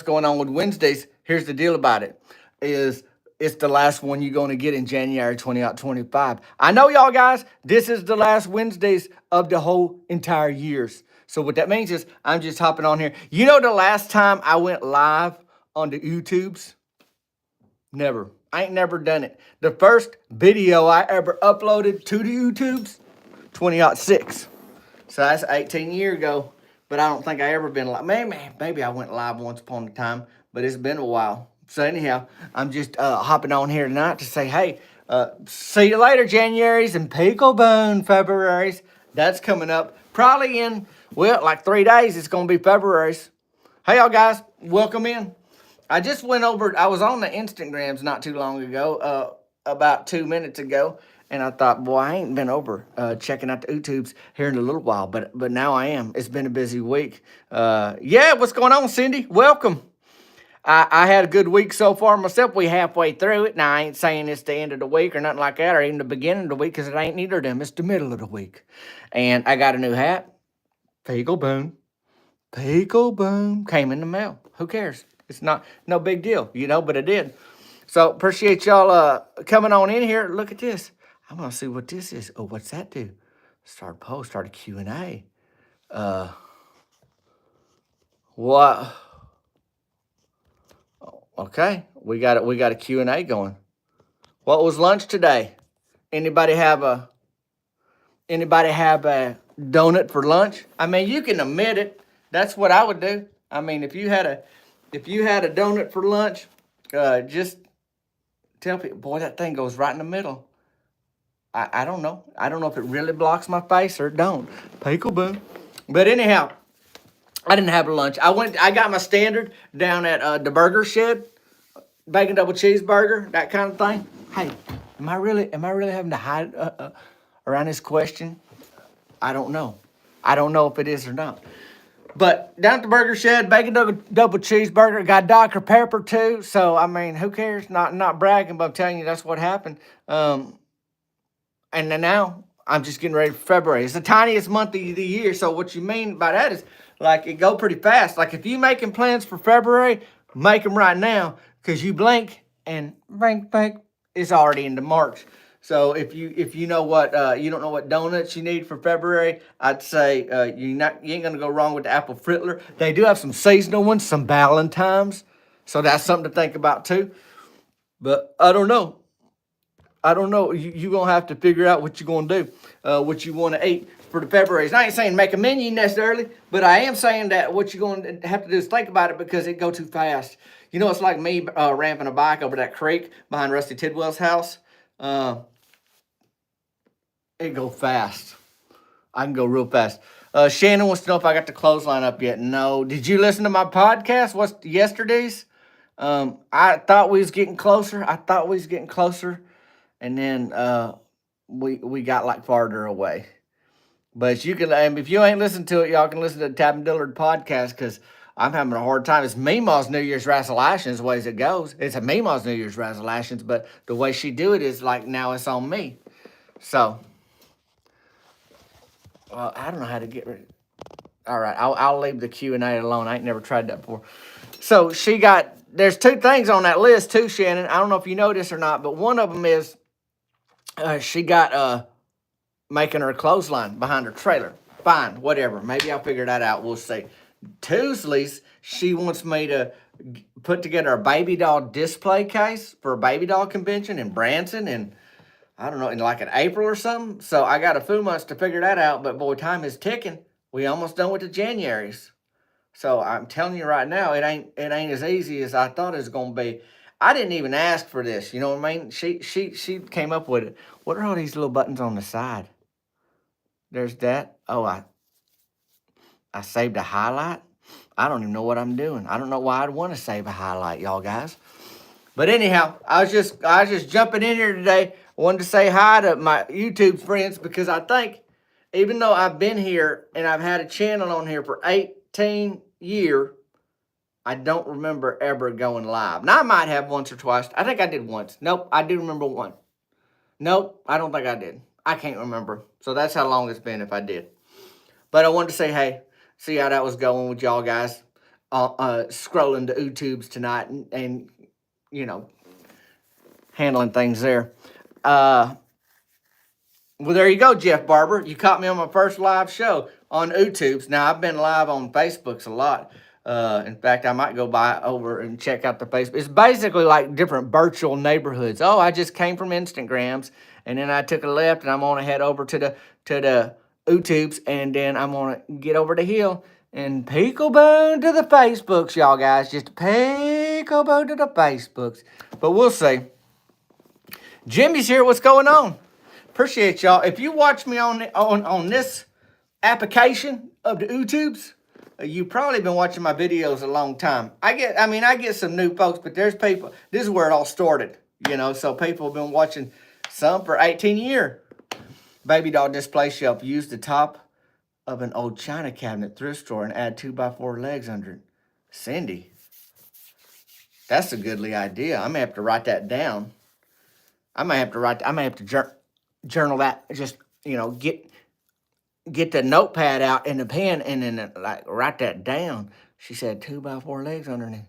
going on with Wednesdays. Here's the deal about it: is it's the last one you're going to get in January 2025. I know y'all guys. This is the last Wednesdays of the whole entire years. So what that means is I'm just hopping on here. You know, the last time I went live on the YouTubes, never. I ain't never done it. The first video I ever uploaded to the YouTubes, 2006. So that's 18 years ago. But I don't think I ever been live. Maybe I went live once upon a time, but it's been a while. So anyhow, I'm just hopping on here tonight to say, hey, see you later, January's and Picklebone February's. That's coming up probably in, well, like 3 days. It's going to be February's. Hey, y'all guys, welcome in. I just went over, I was on the Instagrams not too long ago, about 2 minutes ago, and I thought, boy, I ain't been over checking out the YouTubes here in a little while, but now I am. It's been a busy week. Yeah, what's going on, Cindy? Welcome. I had a good week so far myself. We halfway through it. Now, I ain't saying it's the end of the week or nothing like that, or even the beginning of the week, because it ain't neither of them. It's the middle of the week. And I got a new hat. Pickle boom. Pickle boom. Came in the mail. Who cares? It's not no big deal, but it did. So appreciate y'all coming on in here. Look at this. I want to see what this is. Oh, what's that do? Start a poll, start a Q&A. What? Okay, we got it. We got a Q&A going. What was lunch today? Anybody have a donut for lunch? I mean, you can admit it. That's what I would do. I mean, if you had a donut for lunch, just tell people, boy, that thing goes right in the middle. I don't know. I don't know if it really blocks my face or it don't. Pickle boom. But anyhow, I didn't have a lunch. I got my standard down at the burger shed, bacon double cheeseburger, that kind of thing. Hey, am I really having to hide around this question? I don't know. I don't know if it is or not. But down at the burger shed, bacon double cheeseburger, got Dr. Pepper too. So I mean, who cares? Not bragging, but I'm telling you that's what happened. And then now I'm just getting ready for February. It's the tiniest month of the year. So what you mean by that is like it go pretty fast. Like if you making plans for February, make them right now because you blink and blink, it's already into March. So if you know what you don't know what donuts you need for February, I'd say you ain't gonna go wrong with the apple frittler. They do have some seasonal ones, some Valentine's, so that's something to think about too. But I don't know. You're going to have to figure out what you're going to do, what you want to eat for the Februarys. I ain't saying make a menu necessarily, but I am saying that what you're going to have to do is think about it because it go too fast. It's like me ramping a bike over that creek behind Rusty Tidwell's house. It go fast. I can go real fast. Shannon wants to know if I got the clothesline up yet. No. Did you listen to my podcast? What's yesterday's? I thought we was getting closer. And then we got like farther away. But you can, if you ain't listened to it, y'all can listen to the Tavin Dillard podcast because I'm having a hard time. It's Meemaw's New Year's resolutions, the way it goes. It's a Meemaw's New Year's resolutions, but the way she do it is like now it's on me. So, I don't know how to get rid. All right, I'll leave the Q&A alone. I ain't never tried that before. So there's two things on that list too, Shannon. I don't know if you know this or not, but one of them is she got making her clothesline behind her trailer. Fine, whatever. Maybe I'll figure that out. We'll see. Tuesdays, she wants me to put together a baby doll display case for a baby doll convention in Branson and I don't know, in like in April or something. So I got a few months to figure that out, but boy, time is ticking. We almost done with the Januaries. So I'm telling you right now, it ain't as easy as I thought it was gonna be. I didn't even ask for this, you know what I mean? She came up with it. What are all these little buttons on the side? There's that. Oh, I saved a highlight. I don't even know what I'm doing. I don't know why I'd want to save a highlight, y'all guys. But anyhow, I was just jumping in here today. Wanted to say hi to my YouTube friends because I think even though I've been here and I've had a channel on here for 18 years, I don't remember ever going live. Now, I might have once or twice. I think I did once. Nope, I do remember one. Nope, I don't think I did. I can't remember. So that's how long it's been if I did. But I wanted to say, hey, see how that was going with y'all guys. scrolling the YouTubes tonight and you know, handling things there. Well, there you go, Jeff Barber. You caught me on my first live show on YouTube's. Now, I've been live on Facebook's a lot. In fact, I might go by over and check out the Facebook. It's basically like different virtual neighborhoods. Oh, I just came from Instagrams, and then I took a left, and I'm going to head over to the YouTube's, and then I'm going to get over the hill and peekaboo to the Facebooks, y'all guys. Just peekaboo to the Facebooks. But we'll see. Jimmy's here. What's going on? Appreciate y'all. If you watch me on this application of the YouTubes, you've probably been watching my videos a long time. I get some new folks, but there's people. This is where it all started, So people have been watching some for 18 years. Baby doll display shelf. Use the top of an old china cabinet thrift store and add 2x4 legs under it. Cindy, that's a goodly idea. I may have to write that down. I may have to journal that. Just get the notepad out and the pen and then write that down. She said 2x4 legs underneath.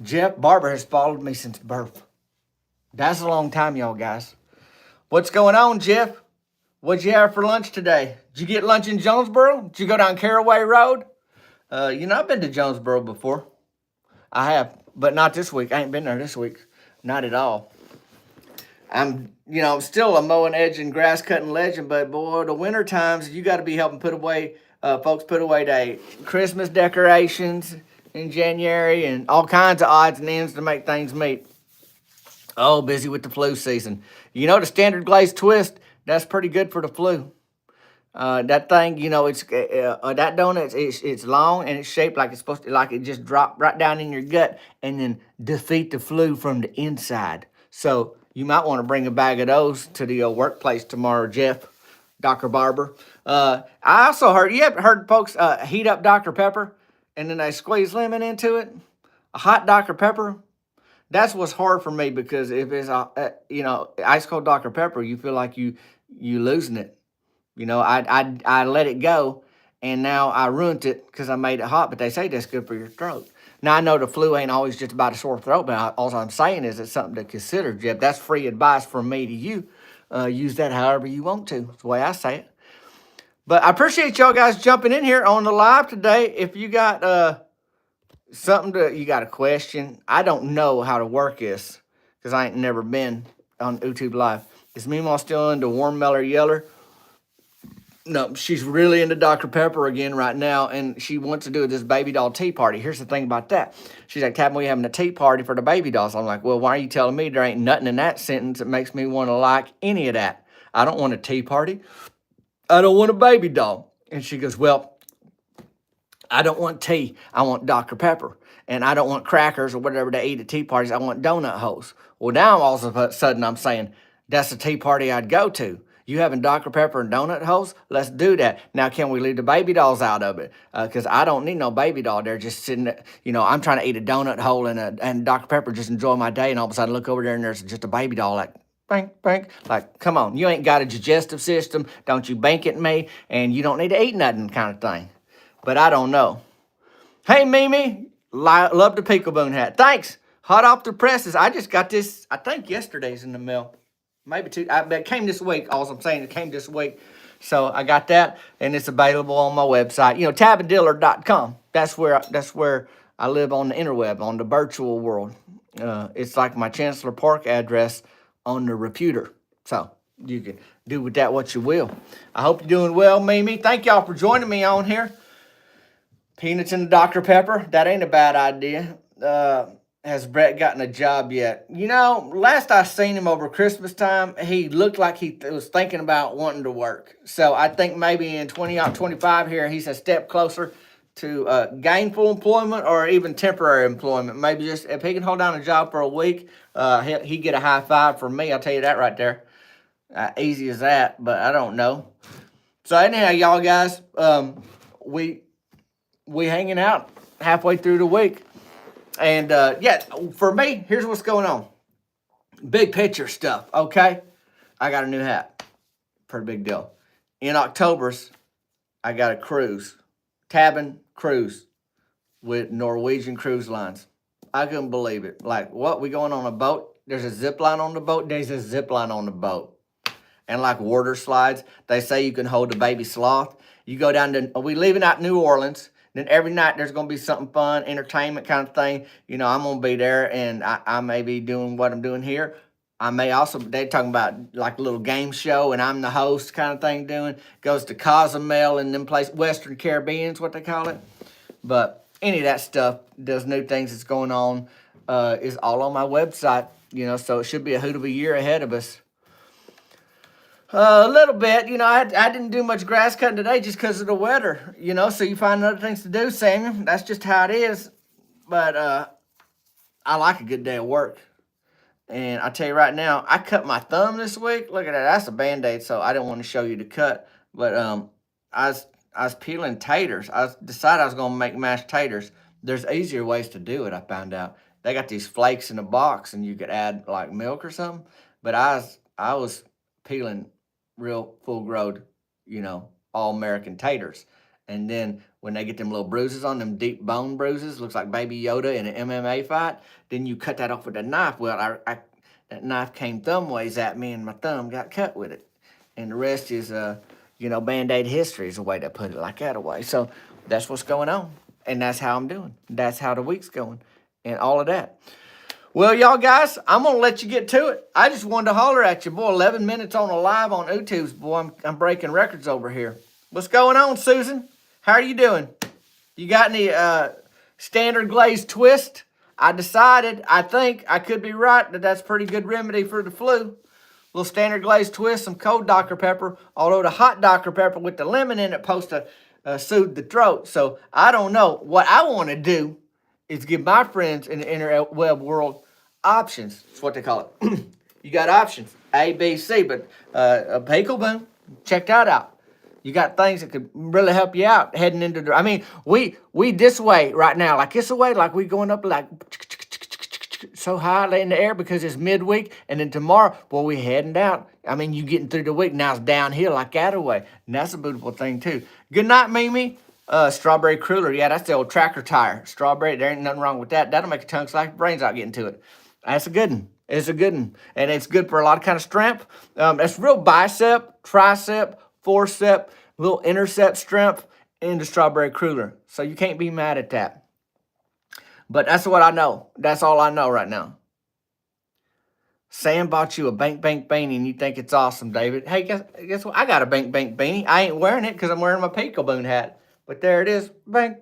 Jeff Barber has followed me since birth. That's a long time, y'all guys. What's going on, Jeff? What'd you have for lunch today? Did you get lunch in Jonesboro? Did you go down Caraway Road? I've been to Jonesboro before. I have, but not this week. I ain't been there this week. Not at all. I'm still a mowing, edging, grass cutting legend, but boy, the winter times, you got to be helping folks put away their Christmas decorations in January and all kinds of odds and ends to make things meet. Oh, busy with the flu season. The standard glaze twist, that's pretty good for the flu. That thing, it's that donut. It's long and it's shaped like it's supposed to, like it just drop right down in your gut and then defeat the flu from the inside. So you might want to bring a bag of those to the workplace tomorrow, Jeff, Dr. Barber. I also heard, you ever heard folks heat up Dr. Pepper and then they squeeze lemon into it? A hot Dr. Pepper? That's what's hard for me because if it's, ice cold Dr. Pepper, you feel like you losing it. I let it go and now I ruined it because I made it hot, but they say that's good for your throat. Now, I know the flu ain't always just about a sore throat, but all I'm saying is it's something to consider, Jeff. That's free advice from me to you. Use that however you want to. That's the way I say it. But I appreciate y'all guys jumping in here on the live today. If you got you got a question, I don't know how to work this because I ain't never been on YouTube Live. Is Meemaw still into Warm Meller Yeller? No, she's really into Dr. Pepper again right now, and she wants to do this baby doll tea party. Here's the thing about that. She's like, Tavin, we having a tea party for the baby dolls. I'm like, well, why are you telling me there ain't nothing in that sentence that makes me want to like any of that? I don't want a tea party. I don't want a baby doll. And she goes, well, I don't want tea. I want Dr. Pepper. And I don't want crackers or whatever they eat at tea parties. I want donut holes. Well, now all of a sudden I'm saying, that's a tea party I'd go to. You having Dr. Pepper and donut holes? Let's do that. Now, can we leave the baby dolls out of it? Because I don't need no baby doll there just sitting there. I'm trying to eat a donut hole and Dr. Pepper, just enjoy my day. And all of a sudden, I look over there and there's just a baby doll like, bank, bank. Like, come on. You ain't got a digestive system. Don't you bank at me. And you don't need to eat nothing kind of thing. But I don't know. Hey, Mimi. Love the peekaboo hat. Thanks. Hot off the presses. I just got this, I think yesterday's in the mail. Maybe two. It came this week. All I'm saying, it came this week. So I got that, and it's available on my website. TavinDillard.com. That's where I live on the interweb, on the virtual world. It's like my Chancellor Park address on the reputer. So you can do with that what you will. I hope you're doing well, Mimi. Thank y'all for joining me on here. Peanuts and Dr. Pepper. That ain't a bad idea. Has Brett gotten a job yet? Last I seen him over Christmas time, he looked like he was thinking about wanting to work. So I think maybe in 2025 here, he's a step closer to gainful employment or even temporary employment. Maybe just if he can hold down a job for a week, he get a high five from me. I'll tell you that right there. Easy as that, but I don't know. So anyhow, y'all guys, we hanging out halfway through the week. And, for me, here's what's going on. Big picture stuff, okay? I got a new hat. Pretty big deal. In October's, I got a cruise. Tavin Cruise. with Norwegian Cruise Lines. I couldn't believe it. Like, what? We going on a boat? There's a zip line on the boat? There's a zip line on the boat. And like water slides, they say you can hold a baby sloth. You go down to, we leaving out New Orleans. Then every night there's going to be something fun, entertainment kind of thing. I'm going to be there, and I may be doing what I'm doing here. I may also, they're talking about like a little game show, and I'm the host kind of thing doing. Goes to Cozumel and them places, Western Caribbean's what they call it. But any of that stuff, those new things that's going on, is all on my website. So it should be a hoot of a year ahead of us. A little bit, I didn't do much grass cutting today just because of the weather, so you find other things to do, Samuel. That's just how it is. But I like a good day of work. And I tell you right now, I cut my thumb this week. Look at that. That's a Band-Aid, so I didn't want to show you the cut. But I was peeling taters. I decided I was going to make mashed taters. There's easier ways to do it, I found out. They got these flakes in a box, and you could add like milk or something. But I was peeling real full-growed, all-American taters. And then when they get them little bruises on them, deep bone bruises, looks like Baby Yoda in an MMA fight, then you cut that off with a knife. Well, that knife came thumb ways at me, and my thumb got cut with it. And the rest is, Band-Aid history is the way to put it, like that away. So that's what's going on, and that's how I'm doing. That's how the week's going, and all of that. Well, y'all guys, I'm going to let you get to it. I just wanted to holler at you. Boy, 11 minutes on a live on YouTube's. Boy, I'm breaking records over here. What's going on, Susan? How are you doing? You got any standard glazed twist? I think, I could be right, that's pretty good remedy for the flu. Little standard glazed twist, some cold Dr. Pepper, although the hot Dr. Pepper with the lemon in it supposed to soothe the throat. So I don't know. What I want to do is give my friends in the interweb world options. That's what they call it. You got options, A, B, C, but a Pickle Boom, check that out. You got things that could really help you out heading into the, we this way right now, like this way, like we going up like so high in the air because it's midweek, and then tomorrow, boy, we heading down. You getting through the week, now it's downhill like that away, and that's a beautiful thing too. Good night, Mimi. Strawberry cruller, yeah, that's the old tractor tire. Strawberry, there ain't nothing wrong with that. That'll make your tongue slack your brains out getting to it. That's a good one. It's a good one. And it's good for a lot of kind of strength. That's real bicep, tricep, forcep, little intercept strength in the strawberry cruller. So you can't be mad at that. But that's what I know. That's all I know right now. Sam bought you a Bank beanie and you think it's awesome, David. Hey, guess what? I got a Bank beanie. I ain't wearing it because I'm wearing my Peekaboo hat. But there it is. Bank.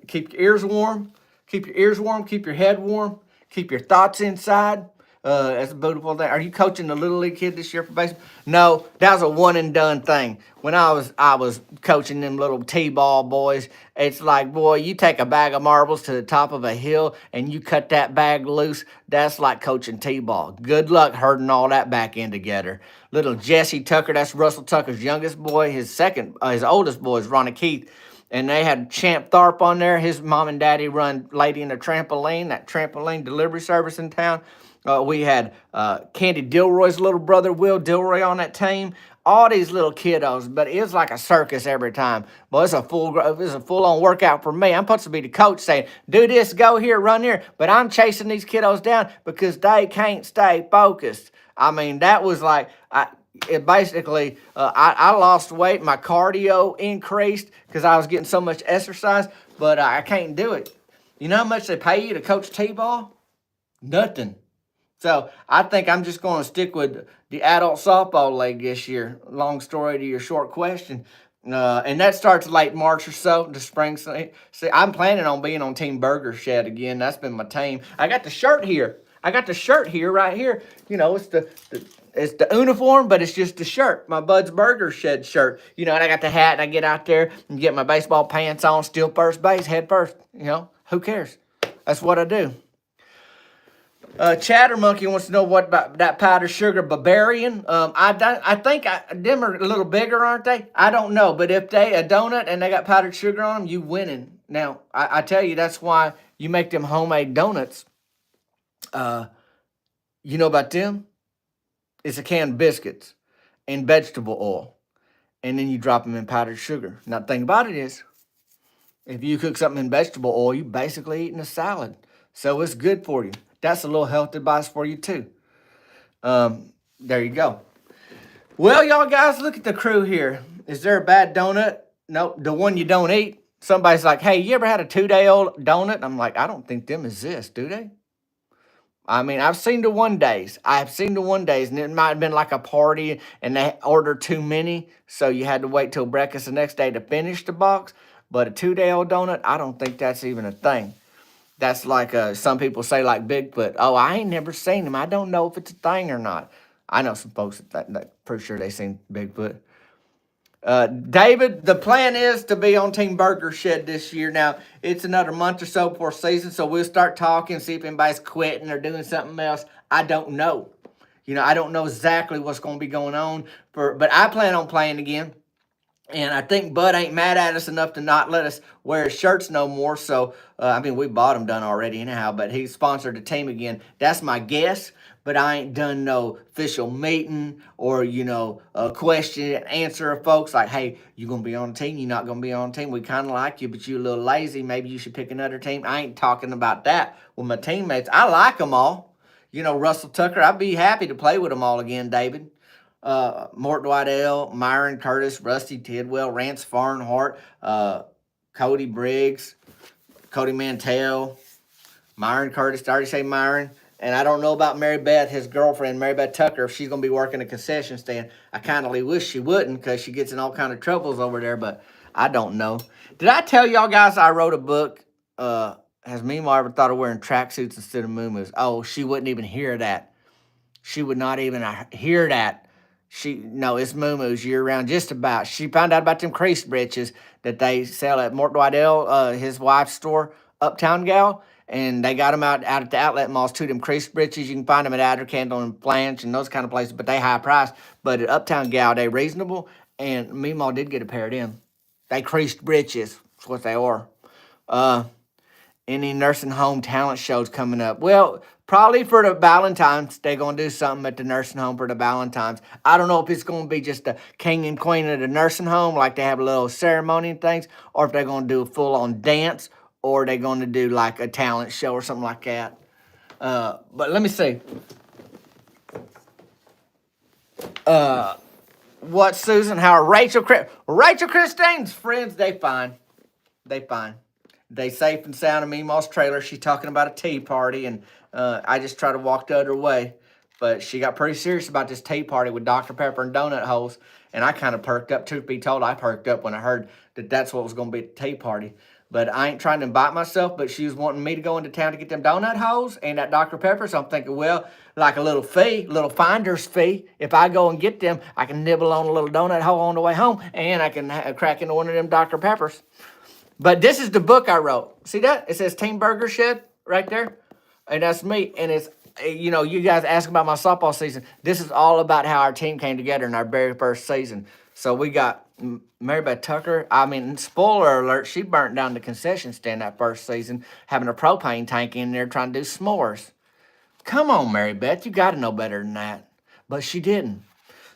Keep your ears warm. Keep your ears warm. Keep your head warm. Keep your thoughts inside. That's a beautiful thing. Are you coaching the Little League kid this year for baseball? No, that was a one and done thing. When I was coaching them little T-ball boys, it's like, boy, you take a bag of marbles to the top of a hill and you cut that bag loose. That's like coaching T-ball. Good luck herding all that back in together. Little Jesse Tucker, that's Russell Tucker's youngest boy. His oldest boy is Ronnie Keith. And they had Champ Tharp on there. His mom and daddy run Lady in a Trampoline, that trampoline delivery service in town. We had Candy Dilroy's little brother, Will Dilroy, on that team. All these little kiddos, but it was like a circus every time. Well, it's a full-on workout for me. I'm supposed to be the coach saying, do this, go here, run here. But I'm chasing these kiddos down because they can't stay focused. That was like, I lost weight. My cardio increased because I was getting so much exercise, but I can't do it. You know how much they pay you to coach T-ball? Nothing. So I think I'm just going to stick with the adult softball league this year. Long story to your short question. And that starts late March or so, the spring. See, I'm planning on being on Team Burger Shed again. That's been my team. I got the shirt here. Right here. It's the uniform, but it's just the shirt. My Bud's Burger Shed shirt. And I got the hat, and I get out there and get my baseball pants on, still first base, head first. Who cares? That's what I do. Chatter Monkey wants to know what about that powdered sugar Bavarian. I think them are a little bigger, aren't they? I don't know, but if they a donut and they got powdered sugar on them, you winning. Now I tell you, that's why you make them homemade donuts. You know about them? It's a can of biscuits and vegetable oil, and then you drop them in powdered sugar. Now the thing about it is, If you cook something in vegetable oil, you're basically eating a salad. So it's good for you. That's a little health advice for you too. There you go. Well, y'all guys, look at the crew here. Is there a bad donut? Nope, the one you don't eat. Somebody's like, hey, you ever had a 2 day old donut? I'm like, I don't think them exist, do they? I mean, I've seen the 1 days. I've seen the 1 days, and it might have been like a party and they ordered too many. So you had to wait till breakfast the next day to finish the box. But a 2 day old donut, I don't think that's even a thing. That's like some people say, like Bigfoot. Oh, I ain't never seen him. I don't know if it's a thing or not. I know some folks that pretty sure they seen Bigfoot. David, the plan is to be on Team Burger Shed this year. Now, it's another month or so before season, so we'll start talking, see if anybody's quitting or doing something else. I don't know. I don't know exactly what's going to be going on, but I plan on playing again. And I think Bud ain't mad at us enough to not let us wear his shirts no more. So, I mean, we bought them done already anyhow, but he sponsored the team again. That's my guess, but I ain't done no official meeting or, a question and answer of folks like, hey, you going to be on the team? You not going to be on the team? We kind of like you, but you a little lazy. Maybe you should pick another team. I ain't talking about that with my teammates. I like them all. Russell Tucker, I'd be happy to play with them all again, David. Mort Dwight, Myron Curtis, Rusty Tidwell, Rance Farnhart, Cody Briggs, Cody Mantell, Myron Curtis. Did I already say Myron? And I don't know about Mary Beth, his girlfriend, Mary Beth Tucker, if she's going to be working a concession stand. I kind of wish she wouldn't because she gets in all kind of troubles over there, but I don't know. Did I tell y'all guys I wrote a book? Has Mima ever thought of wearing tracksuits instead of muumuus? Oh, she wouldn't even hear that. She would not even hear that. No, it's muumuus year round, just about. She found out about them crease breeches that they sell at Mort Dwight, his wife's store, Uptown Gal, and they got them out at the outlet malls too. Them crease breeches, you can find them at Adder Candle and Blanche and those kind of places, but they high priced. But at Uptown Gal, they reasonable, and Meemaw did get a pair of them. They creased breeches. That's what they are. Any nursing home talent shows coming up? Well, probably for the Valentine's. They're going to do something at the nursing home for the Valentine's. I don't know if it's going to be just the king and queen of the nursing home, like they have a little ceremony and things, or if they're going to do a full-on dance, or they're going to do like a talent show or something like that. But let me see. What, Susan? How are Rachel Christine's friends? They fine. They safe and sound in Meemaw's trailer. She's talking about a tea party, and I just try to walk the other way. But she got pretty serious about this tea party with Dr. Pepper and donut holes, and I kind of perked up. Truth be told, I perked up when I heard that that's what was going to be at the tea party. But I ain't trying to invite myself, but she was wanting me to go into town to get them donut holes and that Dr. Pepper. So I'm thinking, well, like a little fee, little finder's fee. If I go and get them, I can nibble on a little donut hole on the way home, and I can crack into one of them Dr. Peppers. But this is the book I wrote. See that? It says Team Burger Shed right there. And that's me. And it's, you guys ask about my softball season. This is all about how our team came together in our very first season. So we got Mary Beth Tucker. I mean, spoiler alert, she burnt down the concession stand that first season, having a propane tank in there trying to do s'mores. Come on, Mary Beth, you got to know better than that. But she didn't.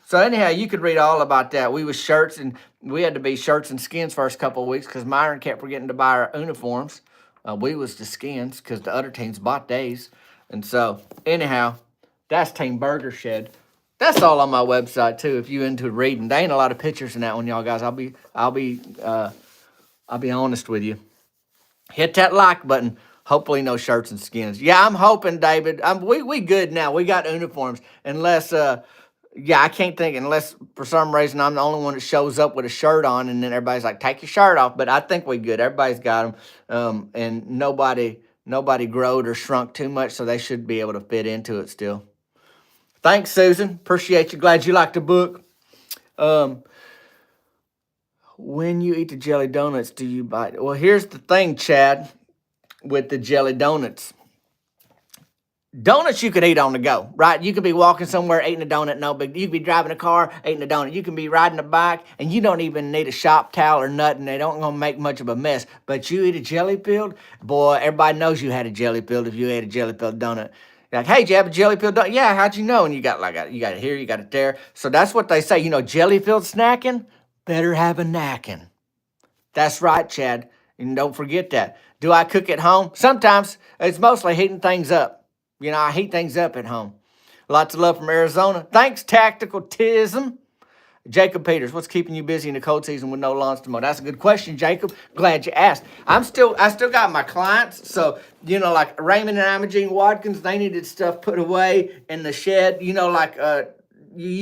So anyhow, you could read all about that. We was shirts, and we had to be shirts and skins first couple of weeks because Myron kept forgetting to buy our uniforms. We was the skins because the other teams bought days. And so anyhow, that's Team Burger Shed. That's all on my website too. If you into reading, there ain't a lot of pictures in that one, y'all guys. I'll be honest with you. Hit that like button. Hopefully no shirts and skins. Yeah, I'm hoping, David. We good now. We got uniforms. Unless I can't think unless for some reason I'm the only one that shows up with a shirt on, and then everybody's like, take your shirt off. But I think we good. Everybody's got them, and nobody growed or shrunk too much, so they should be able to fit into it still. Thanks, Susan. Appreciate you. Glad you liked the book. When you eat the jelly donuts, do you bite? Well, here's the thing, Chad, with the jelly donuts. Donuts you could eat on the go, right? You could be walking somewhere eating a donut, no big. You could be driving a car eating a donut. You can be riding a bike, and you don't even need a shop towel or nothing. They don't gonna make much of a mess. But you eat a jelly filled, boy, everybody knows you had a jelly filled if you ate a jelly filled donut. You're like, hey, did you have a jelly filled donut? Yeah, how'd you know? And you got it here, you got it there. So that's what they say. Jelly filled snacking, better have a knacking. That's right, Chad. And don't forget that. Do I cook at home? Sometimes. It's mostly heating things up. I heat things up at home. Lots of love from Arizona. Thanks, Tactical Tism. Jacob Peters, what's keeping you busy in the cold season with no lawns to mow? That's a good question, Jacob. Glad you asked. I still got my clients. So, like Raymond and Imogene Watkins, they needed stuff put away in the shed. You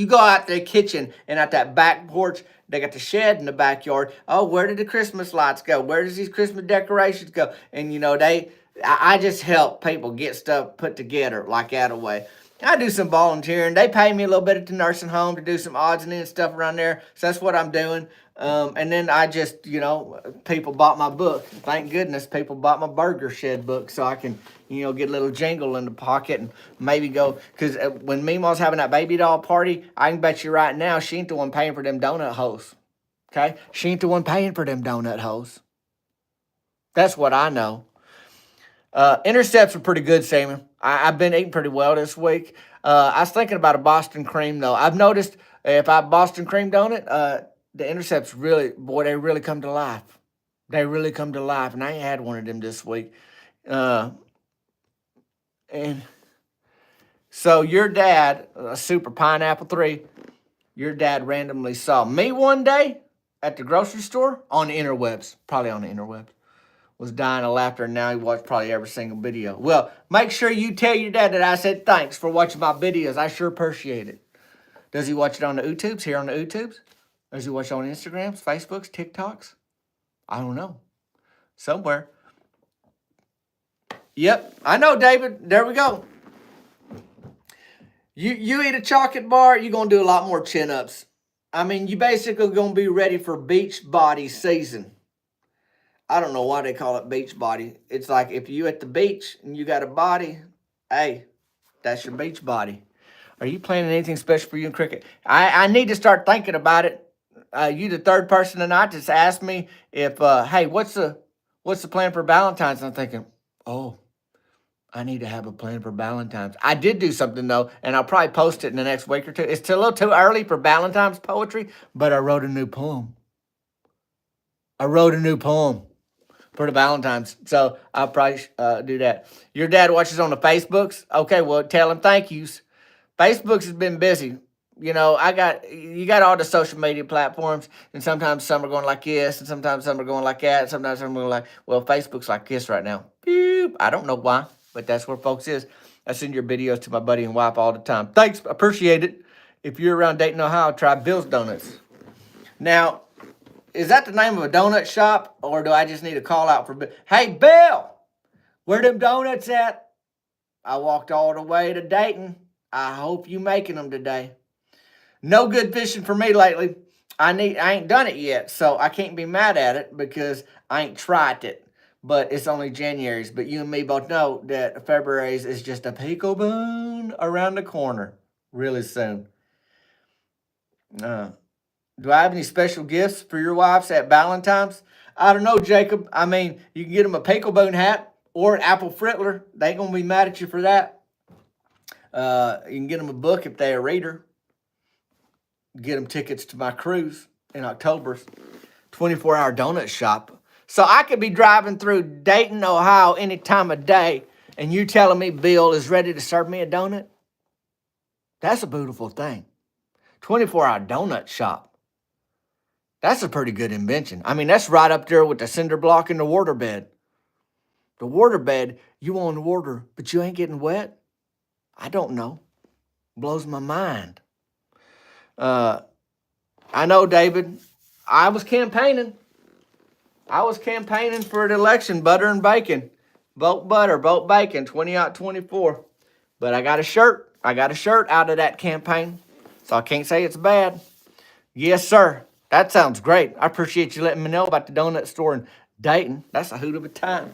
go out their kitchen and at that back porch, they got the shed in the backyard. Oh, where did the Christmas lights go? Where does these Christmas decorations go? And, I just help people get stuff put together like that away. I do some volunteering. They pay me a little bit at the nursing home to do some odds and ends stuff around there. So that's what I'm doing. And then I just, people bought my book. Thank goodness people bought my Burger Shed book so I can, get a little jingle in the pocket and maybe go. Because when Meemaw's having that baby doll party, I can bet you right now she ain't the one paying for them donut hoes. Okay? She ain't the one paying for them donut hoes. That's what I know. Intercepts are pretty good, Samuel. I've been eating pretty well this week. I was thinking about a Boston cream, though. I've noticed if I Boston cream donut, the intercepts they really come to life. They really come to life, and I ain't had one of them this week. And so your dad, Super Pineapple 3, your dad randomly saw me one day at the grocery store on the interwebs, probably on the interwebs. Was dying of laughter, and now he watched probably every single video. Well, make sure you tell your dad that I said thanks for watching my videos. I sure appreciate it. Does he watch it on the YouTubes, here on the YouTubes? Does he watch it on Instagrams, Facebooks, TikToks? I don't know. Somewhere. Yep, I know, David. There we go. You eat a chocolate bar, you're going to do a lot more chin-ups. I mean, you basically going to be ready for beach body season. I don't know why they call it beach body. It's like if you at the beach and you got a body, hey, that's your beach body. Are you planning anything special for you in cricket? I need to start thinking about it. You the third person tonight just asked me if, hey, what's the plan for Valentine's? I'm thinking, oh, I need to have a plan for Valentine's. I did do something, though, and I'll probably post it in the next week or two. It's a little too early for Valentine's poetry, but I wrote a new poem. For the Valentine's. So I'll probably do that. Your dad watches on the Facebooks? Okay, well, tell him thank yous. Facebook's has been busy. You got all the social media platforms, and sometimes some are going like this, and sometimes some are going like that, sometimes some are going like, well, Facebook's like this right now. Beep. I don't know why, but that's where folks is. I send your videos to my buddy and wife all the time. Thanks, appreciate it. If you're around Dayton, Ohio, try Bill's Donuts. Now, is that the name of a donut shop, or do I just need to call out for Bill? Hey, Bill, where them donuts at? I walked all the way to Dayton. I hope you making them today. No good fishing for me lately. I ain't done it yet, so I can't be mad at it because I ain't tried it. But it's only January's. But you and me both know that February's is just a peekaboo around the corner really soon. Do I have any special gifts for your wives at Valentine's? I don't know, Jacob. I mean, you can get them a Picklebone hat or an apple frittler. They ain't going to be mad at you for that. You can get them a book if they're a reader. Get them tickets to my cruise in October. 24-hour donut shop. So I could be driving through Dayton, Ohio any time of day, and you telling me Bill is ready to serve me a donut? That's a beautiful thing. 24-hour donut shop. That's a pretty good invention. I mean, that's right up there with the cinder block and the waterbed. The waterbed, you on the water, but you ain't getting wet? I don't know. Blows my mind. I know, David. I was campaigning. For the election, butter and bacon. Vote butter, vote bacon, 2024. But I got a shirt. Out of that campaign. So I can't say it's bad. Yes, sir. That sounds great. I appreciate you letting me know about the donut store in Dayton. That's a hoot of a time.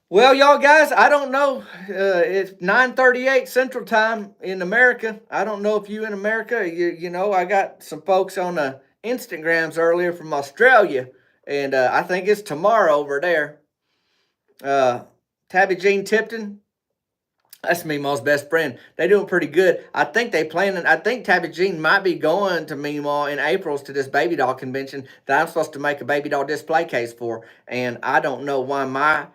Well, y'all guys, I don't know. It's 9:38 Central Time in America. I don't know if you in America. I got some folks on the Instagrams earlier from Australia, and I think it's tomorrow over there. Tabby Jean Tipton, That's Meemaw's best friend. They doing pretty good. I think I think Tabby Jean might be going to Meemaw in April to this baby doll convention that I'm supposed to make a baby doll display case for. And I don't know why my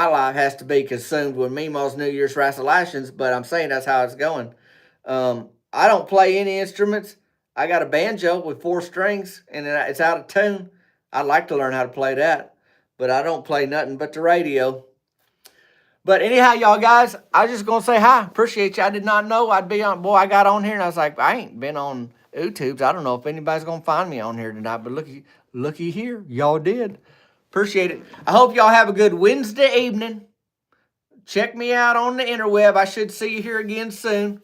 life has to be consumed with Meemaw's New Year's Rasalations, but I'm saying that's how it's going. I don't play any instruments. I got a banjo with 4 strings and it's out of tune. I'd like to learn how to play that, but I don't play nothing but the radio. But anyhow, y'all guys, I was just gonna say hi. Appreciate you. I did not know I'd be on. Boy, I got on here and I was like, I ain't been on YouTube's. I don't know if anybody's gonna find me on here tonight. But looky here, y'all did. Appreciate it. I hope y'all have a good Wednesday evening. Check me out on the interweb. I should see you here again soon.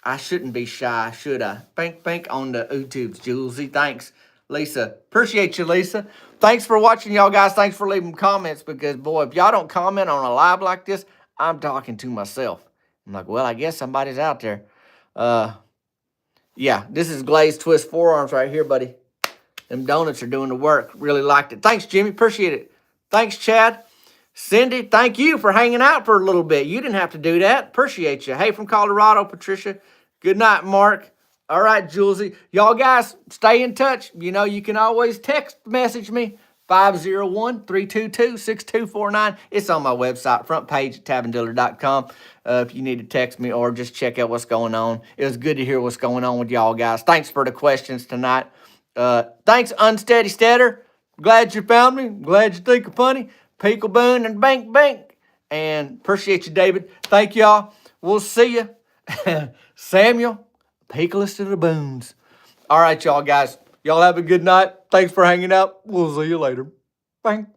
I shouldn't be shy, should I? Bank on the YouTubes, Julesy. Thanks, Lisa. Appreciate you, Lisa. Thanks for watching, y'all guys. Thanks for leaving comments because, boy, if y'all don't comment on a live like this, I'm talking to myself. I'm like, well, I guess somebody's out there. Yeah, this is Glazed Twist Forearms right here, buddy. Them donuts are doing the work. Really liked it. Thanks, Jimmy. Appreciate it. Thanks, Chad. Cindy, thank you for hanging out for a little bit. You didn't have to do that. Appreciate you. Hey, from Colorado, Patricia. Good night, Mark. All right, Julesy. Y'all guys, stay in touch. You know, you can always text message me, 501-322-6249. It's on my website, front page at tavindillard.com. If you need to text me or just check out what's going on. It was good to hear what's going on with y'all guys. Thanks for the questions tonight. Thanks, Unsteady Steader. Glad you found me. Glad you think of funny. Peekaboo and bank. And appreciate you, David. Thank y'all. We'll see you. Samuel, Peakless to the boons. All right, y'all guys. Y'all have a good night. Thanks for hanging out. We'll see you later. Bang.